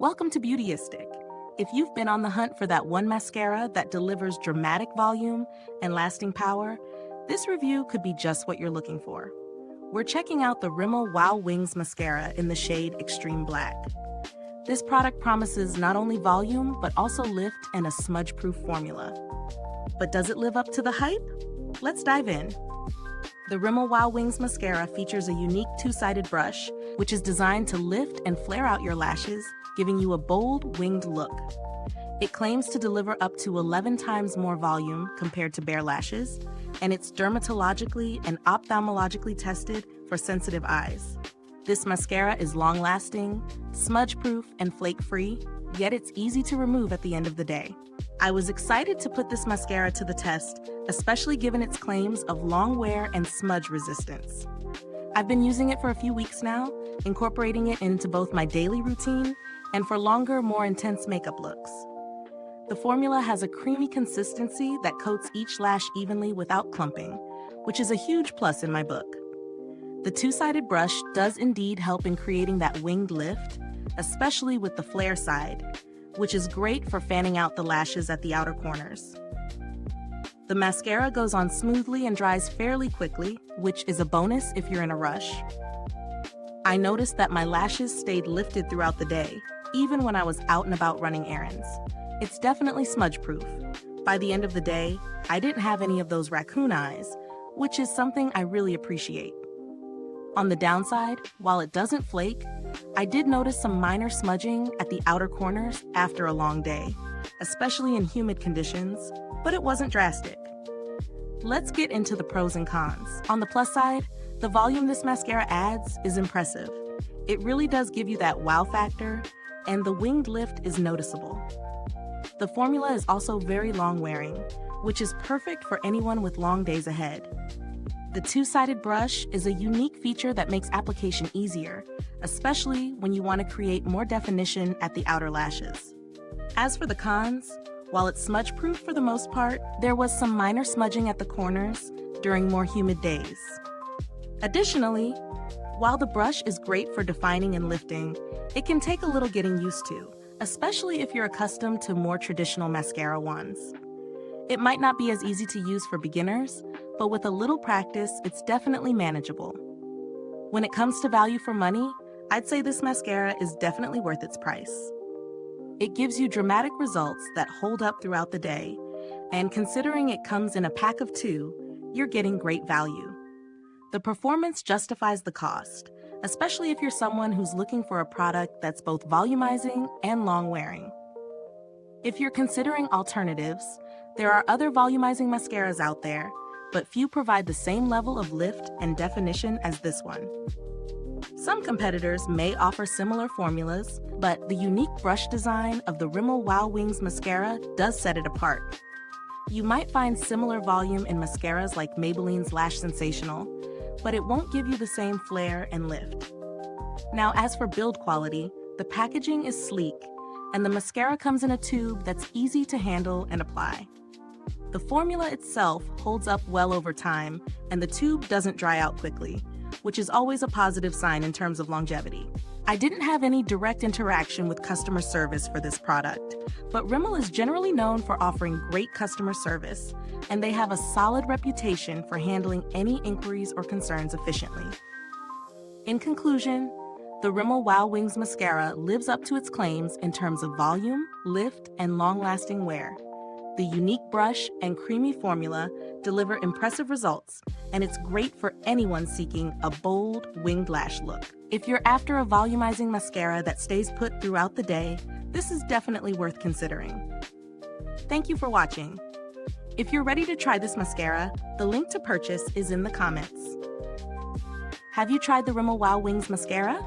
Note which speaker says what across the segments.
Speaker 1: Welcome to Beautyistic. If you've been on the hunt for that one mascara that delivers dramatic volume and lasting power, this review could be just what you're looking for. We're checking out the Rimmel Wow Wings Mascara in the shade Extreme Black. This product promises not only volume, but also lift and a smudge-proof formula. But does it live up to the hype? Let's dive in. The Rimmel Wow Wings Mascara features a unique two-sided brush, which is designed to lift and flare out your lashes, giving you a bold, winged look. It claims to deliver up to 11 times more volume compared to bare lashes, and it's dermatologically and ophthalmologically tested for sensitive eyes. This mascara is long-lasting, smudge-proof, and flake-free, yet it's easy to remove at the end of the day. I was excited to put this mascara to the test, especially given its claims of long wear and smudge resistance. I've been using it for a few weeks now, incorporating it into both my daily routine and for longer, more intense makeup looks. The formula has a creamy consistency that coats each lash evenly without clumping, which is a huge plus in my book. The two-sided brush does indeed help in creating that winged lift, especially with the flare side, which is great for fanning out the lashes at the outer corners. The mascara goes on smoothly and dries fairly quickly, which is a bonus if you're in a rush. I noticed that my lashes stayed lifted throughout the day, even when I was out and about running errands. It's definitely smudge-proof. By the end of the day, I didn't have any of those raccoon eyes, which is something I really appreciate. On the downside, while it doesn't flake, I did notice some minor smudging at the outer corners after a long day, especially in humid conditions, but it wasn't drastic. Let's get into the pros and cons. On the plus side, the volume this mascara adds is impressive. It really does give you that wow factor, and the winged lift is noticeable. The formula is also very long-wearing, which is perfect for anyone with long days ahead. The two-sided brush is a unique feature that makes application easier, especially when you want to create more definition at the outer lashes. As for the cons, while it's smudge-proof for the most part, there was some minor smudging at the corners during more humid days. Additionally, while the brush is great for defining and lifting, it can take a little getting used to, especially if you're accustomed to more traditional mascara wands. It might not be as easy to use for beginners, but with a little practice, it's definitely manageable. When it comes to value for money, I'd say this mascara is definitely worth its price. It gives you dramatic results that hold up throughout the day, and considering it comes in a pack of 2, you're getting great value. The performance justifies the cost, especially if you're someone who's looking for a product that's both volumizing and long-wearing. If you're considering alternatives, there are other volumizing mascaras out there, but few provide the same level of lift and definition as this one. Some competitors may offer similar formulas, but the unique brush design of the Rimmel Wow Wings Mascara does set it apart. You might find similar volume in mascaras like Maybelline's Lash Sensational, but it won't give you the same flare and lift. Now, as for build quality, the packaging is sleek, and the mascara comes in a tube that's easy to handle and apply. The formula itself holds up well over time, and the tube doesn't dry out quickly, which is always a positive sign in terms of longevity. I didn't have any direct interaction with customer service for this product, but Rimmel is generally known for offering great customer service, and they have a solid reputation for handling any inquiries or concerns efficiently. In conclusion, the Rimmel Wow Wings Mascara lives up to its claims in terms of volume, lift, and long-lasting wear. The unique brush and creamy formula deliver impressive results, and it's great for anyone seeking a bold, winged lash look. If you're after a volumizing mascara that stays put throughout the day, this is definitely worth considering. Thank you for watching. If you're ready to try this mascara, the link to purchase is in the comments. Have you tried the Rimmel Wow Wings Mascara?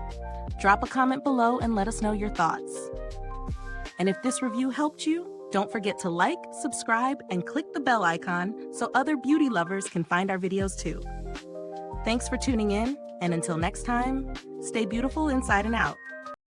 Speaker 1: Drop a comment below and let us know your thoughts. And if this review helped you, don't forget to like, subscribe, and click the bell icon so other beauty lovers can find our videos too. Thanks for tuning in, and until next time, stay beautiful inside and out.